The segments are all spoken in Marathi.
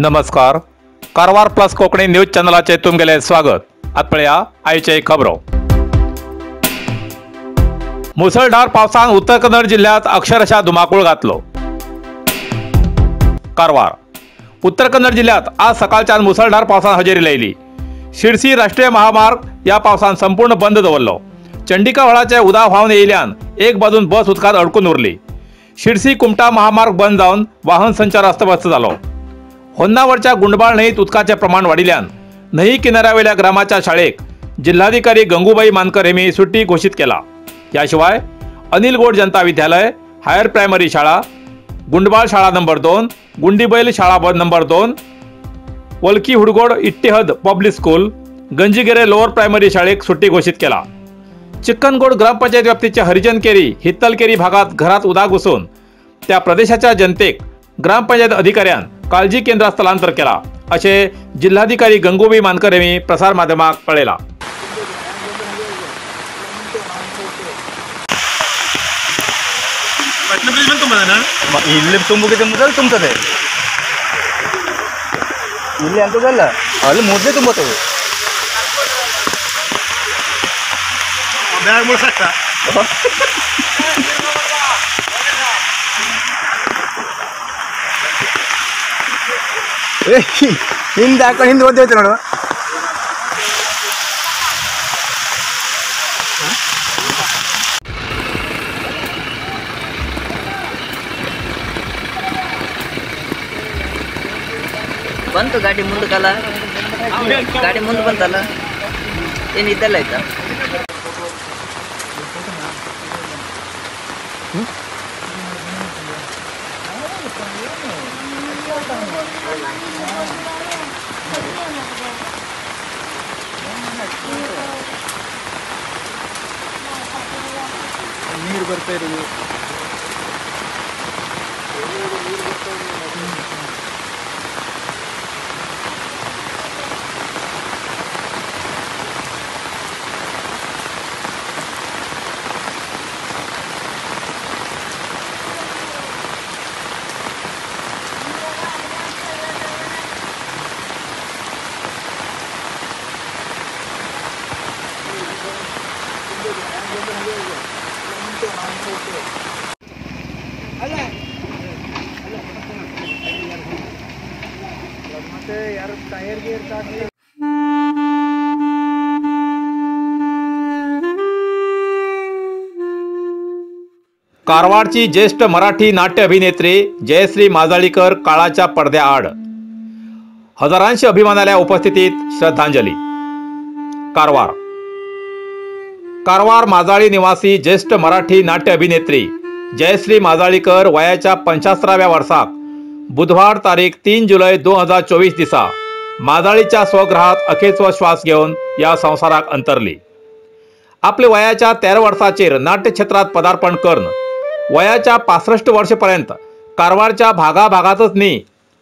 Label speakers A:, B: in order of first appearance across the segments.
A: नमस्कार. कारवार प्लस कोकणी न्यूज चॅनलाचे तुमगेले स्वागत. आत्पळ्या आयचे खबरो. मुसळधार पावसान उत्तर कन्नड जिल्ह्यात अक्षरशः धुमाकूळ घातलो. कारवार उत्तर कन्नड जिल्ह्यात आज सकाळच्या मुसळधार पावसान हजेरी लायली. शिरसी राष्ट्रीय महामार्ग या पावसान संपूर्ण बंद दवरलो. चंडिका व्हाळाचे उदक व्हांवन येयल्यान एक बाजून बस उदकांत अडकून उरली. शिरसी कुमटा महामार्ग बंद जावन वाहन संचार अस्तव्यस्त जालो. होन्नावरच्या गुंडबाळ न्हंयत उदकाचे प्रमाण वाडिल्ल्यान न्हंय किनाऱ्यावेल्या ग्रामाच्या शाळेक जिल्हाधिकारी गंगूबाई मानकर हेमी सुट्टी घोषित केला. याशिवाय अनिल गौड जनता विद्यालय, हायर प्रायमरी शाळा, गुंडबाळ शाळा नंबर 2, गुंडीबैल शाळा number 2, Walki Hudgod Ittehad public school, Ganjigere lower primary शाळेक सुट्टी घोषित केला. चिक्कनगोड ग्रामपंचायत व्याप्तीच्या हरिजन केरी, हित्तलकेरी भागात घरात उदक घुसून त्या प्रदेशाच्या जनतेक ग्रामपंचायत अधिकाऱ्यान काळजी केंद्रात स्थलांतर केला असे जिल्हाधिकारी गंगूबाई मानकर यांनी प्रसार माध्यमाक कळयला.
B: ಇಲ್ಲಿ ತುಂಬಕ್ಕೆ ತುಂಬಿದ್ರೆ ತುಂಬುತ್ತದೆ, ಇಲ್ಲಿ ಅಂತದಲ್ಲ, ಅಲ್ಲಿ ಮೊದಲೇ ತುಂಬುತ್ತವೆ. ಬ್ಯಾಗ್ ಮುಳ್ಸಾಕ ಹಿಂದೆ ಹಾಕೊಂಡು ಹಿಂದೆ ಓದ್ತೈತೆ ನೋಡು.
C: ಬಂತು ಗಾಡಿ ಮುಂದಕ್ಕಲ್ಲ, ಗಾಡಿ ಮುಂದೆ ಬಂತಲ್ಲ, ಏನಿದ್ದಲ್ಲ ಆಯ್ತಾ.
B: ನೀರು ಬರ್ತಾ ಇರೋದು.
A: कारवारची ज्येष्ठ मराठी नाट्य अभिनेत्री जयश्री माजाळीकर काळाच्या पडद्याआड. हजारांशी अभिमानाच्या उपस्थितीत श्रद्धांजली. कारवार कारवार माजाळी निवासी ज्येष्ठ मराठी नाट्य अभिनेत्री जयश्री माजाळीकर वयाच्या 75व्या वर्षाक बुधवार तारीख 3 जुलै 2024 दिसा माजाळीच्या स्वगृहात अखेरचो श्वास घेऊन या संसाराक अंतरली. आपल्या वयाच्या 13 वर्षाचेर नाट्य क्षेत्रात पदार्पण करून वयाच्या 65 वर्षपर्यंत कारवारच्या भागाभागातच न्ही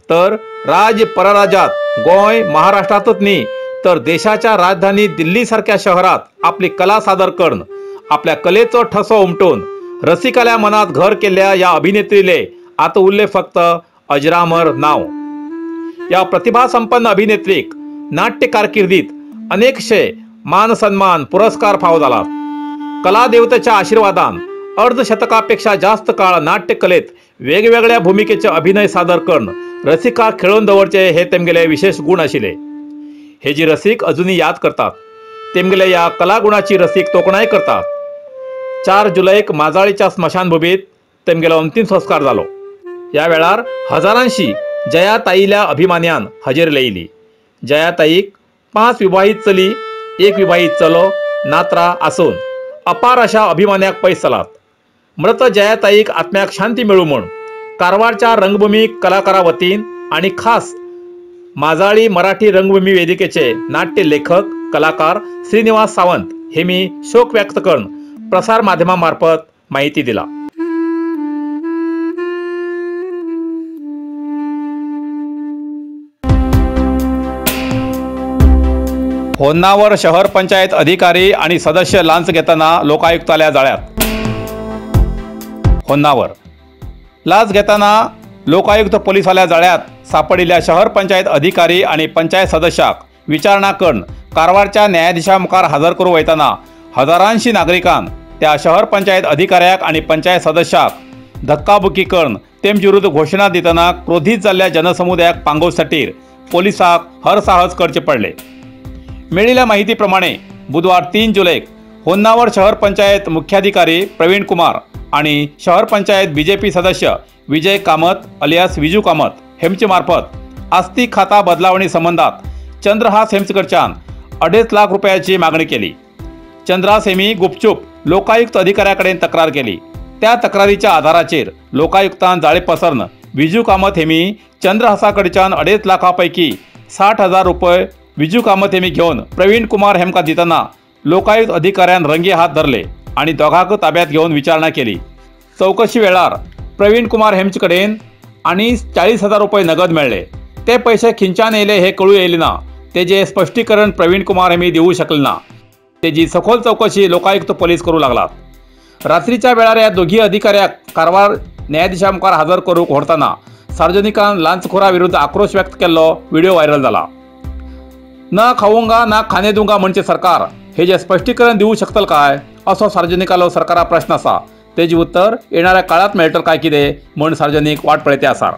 A: तर राज्य परराज्यात गोंय महाराष्ट्रातच न्ही तर देशाच्या राजधानी दिल्ली सारख्या शहरात आपली कला सादर करून आपल्या कलेचो ठसो उमटून रसिकाल्या मनात घर केल्या या अभिनेत्रीले आता उरले फक्त अजरामर नाव. या प्रतिभा संपन्न अभिनेत्रीक नाट्य कारकिर्दीत अनेकशे मान सन्मान पुरस्कार फावो जाला. कला देवतेच्या आशीर्वादान अर्धशतकापेक्षा जास्त काळ नाट्य कलेत वेगवेगळ्या भूमिकेचे अभिनय सादर करून रसिकाक खेळून दवरचे हे तेमगेले विशेष गुण आशिल्ले. हे जी रसिक अजूनही याद करतात. तेमगेले या कलागुणाची रसिक तोखणाय करतात. 4 जुलैक माजाळीच्या स्मशानभूमीत तेमगेलो अंतिम संस्कार जालो. या वेळार हजारांशी जयाताईल्या अभिमान्यान हजेरी लायली. जयाताईक 5 विवाहित चली, 1 विवाहित चलो, नात्रा आसून अपार अशा अभिमान्याक पैस चलात. मृत जयाताईक आत्म्याक शांती मिळू म्हूण कारवारच्या रंगभूमी कलाकारा वतीन आणि खास माजाळी मराठी रंगभूमी वेदिकेचे नाट्य लेखक कलाकार श्रीनिवास सावंत हेमी शोक व्यक्त करून प्रसार माध्यमामार्फत माहिती दिला. होन्नावर शहर पंचायत अधिकारी आणि सदस्य लाच घेताना लोकायुक्तालया जाळ्यात। होन्नावर लाच घेताना लोकायुक्त पोलिसाल्या जाळ्यात सापडिल्ल्या शहर पंचायत अधिकारी आणि पंचायत सदस्याक विचारणा करून कारवारच्या न्यायाधीशामुखार हजर करू वयताना हजारांशी नागरिकांन त्या शहर पंचायत अधिकाऱ्याक आणि पंचायत सदस्याक धक्काबुक्की करून तेमचे विरुद्ध घोषणा दितना क्रोधीत जाल्ल्या जनसमुदायाक पांगोवसाठी पोलिसाक हरसाहस करचे पडले। मेळिल्ल्या माहिती प्रमाणे बुधवार 3 जुलैक होन्नावर शहर पंचायत मुख्याधिकारी प्रवीण कुमार आणि शहर पंचायत बीजेपी सदस्य विजय कामत अलियास विजू कामत हेमचे मार्फत आस्ती खाता बदलावणी संबंधात चंद्रहास हेमचकडच्यान 2.5 लाख रुपयाची मागणी केली। चंद्रहास हेमी गुपचूप लोकायुक्त अधिकाऱ्याकडे तक्रार केली। त्या तक्रारीच्या आधाराचेर लोकायुक्तान जाळे पसरन विजू कामत हेमी चंद्रहासाकडच्यान 2.5 लाखापैकी 60,000 रुपये विजू कामत हेमी घेऊन प्रवीण कुमार हेमका दिताना लोकायुक्त अधिकाऱ्यान रंगी हात धरले आणि दोघांक ताब्यात घेऊन विचारणा केली। चौकशी वेळार प्रवीण कुमार हेमचे कडेन आणि 40,000 रुपये नगद मेळ्ळे। ते पैसे खिंच्यान येयले हे कळू येयले ना। तेजे स्पष्टीकरण प्रवीण कुमार हेमी दिवू शकले ना। तेजी सखोल चौकशी लोकायुक्त पोलीस करू लागलात। रात्रीच्या वेळार या दोघी अधिकाऱ्याक कारवार न्यायाधीशामुखार हजर करूक व्हरताना सार्वजनिकांन लांचखोरा विरुद्ध आक्रोश व्यक्त केल्लो व्हिडिओ व्हायरल जाला। ना खाऊंगा ना खाने दूंगा म्हणजे सरकार हे जे स्पष्टीकरण देऊ शकतल काय असो सार्वजनिकालो सरकारा प्रश्न असा। तेजे उत्तर येणाऱ्या काळात मेळटल काय कितें म्हण सार्वजनिक वाट पळयते आसात।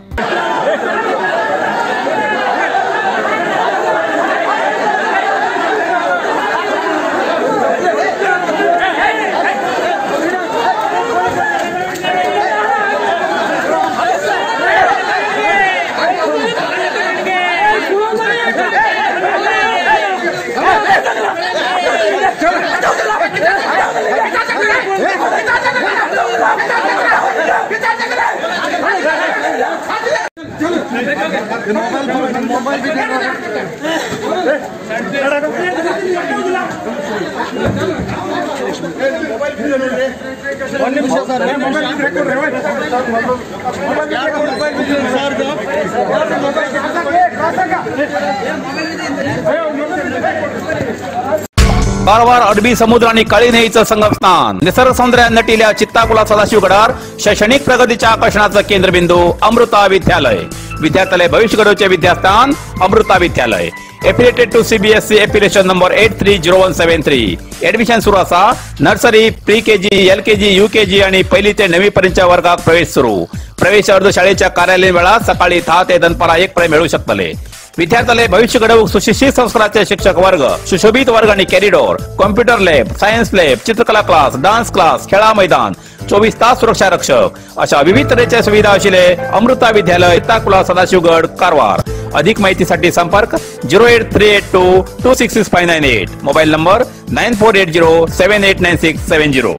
A: कारवार अरबी समुद्र आणि काळी नदीचं संगमस्थान निसर्ग सौंदर्याने नटिल्या चित्ताकुला सदाशिवगडार शैक्षणिक प्रगतीच्या आकर्षणाचं केंद्रबिंदू अमृता विद्यालय। विद्यार्थ्यालय भविष्य घडवचे विद्यास्थान Amrita Vidyalaya. Affiliated to CBSE affiliation number 830173। Admission सुरू असा। Nursery pre KG LKG UKG आणि पहिली ते 9वी पर्यंतच्या वर्गात प्रवेश सुरू। प्रवेश अर्ज शाळेच्या कार्यालयीन वेळा सकाळी 10 ते दनपारा 1 पर्यंत मिळू शकतले। विद्यार्थ्यालय भविष्य घडवूक सुशिक्षित संस्काराचे शिक्षक वर्ग, सुशोभित वर्ग आणि corridor, computer lab, science lab, चित्रकला क्लास, डान्स क्लास, खेळा मैदान, 24 तास सुरक्षा रक्षक अशा विविध तऱ्हेच्या सुविधा असलेले अमृता विद्यालय चित्ताकुला सदाशिवगड कारवार। अधिक माहितीसाठी संपर्क 08382266598। Mobile number 9480789670।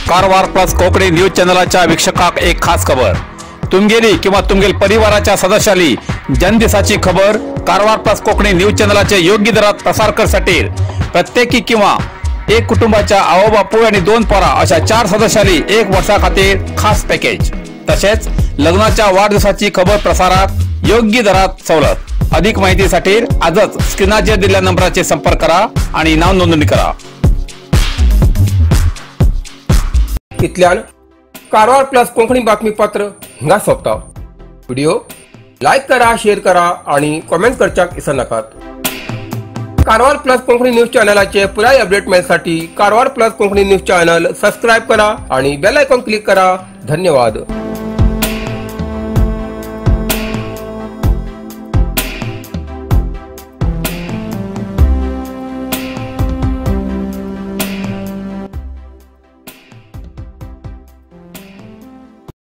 A: Karwar plus Konkani news चॅनलच्या वीक्षकाक एक खास खबर। तुमगेली किंवा तुमगेल परिवाराच्या सदस्याली जनदिसाची खबर कारवार प्लस कोकणी न्यूज चॅनलचे योग्य दरात प्रसार करण्यासाठी प्रत्येकी किंवा एक कुटुंबाच्या आवो बापू आणि 2 पोरा अशा 4 सदस्याली 1 वर्षा खातीर खास पॅकेज। तसेच लग्नाच्या वाढदिवसाची खबर प्रसारात योग्य दरात सवलत। अधिक माहितीसाठी आजच स्क्रीनाचेर दिलेल्या नंबराचे संपर्क करा आणि नाव नोंदणी करा।
D: इतल्यान कारवार प्लस कोंकणी बातमीपत्र हिंगा सोंपता। व्हिडिओ लाईक करा, शेअर करा आणि कमेंट करच्याक विसरू नकात। कारवार प्लस कोंकणी न्यूज चॅनलाचे पुराय अपडेट मिळण्यासाठी Karwar plus Konkani news channel subscribe करा आणि बेल आयकॉन क्लिक करा। धन्यवाद।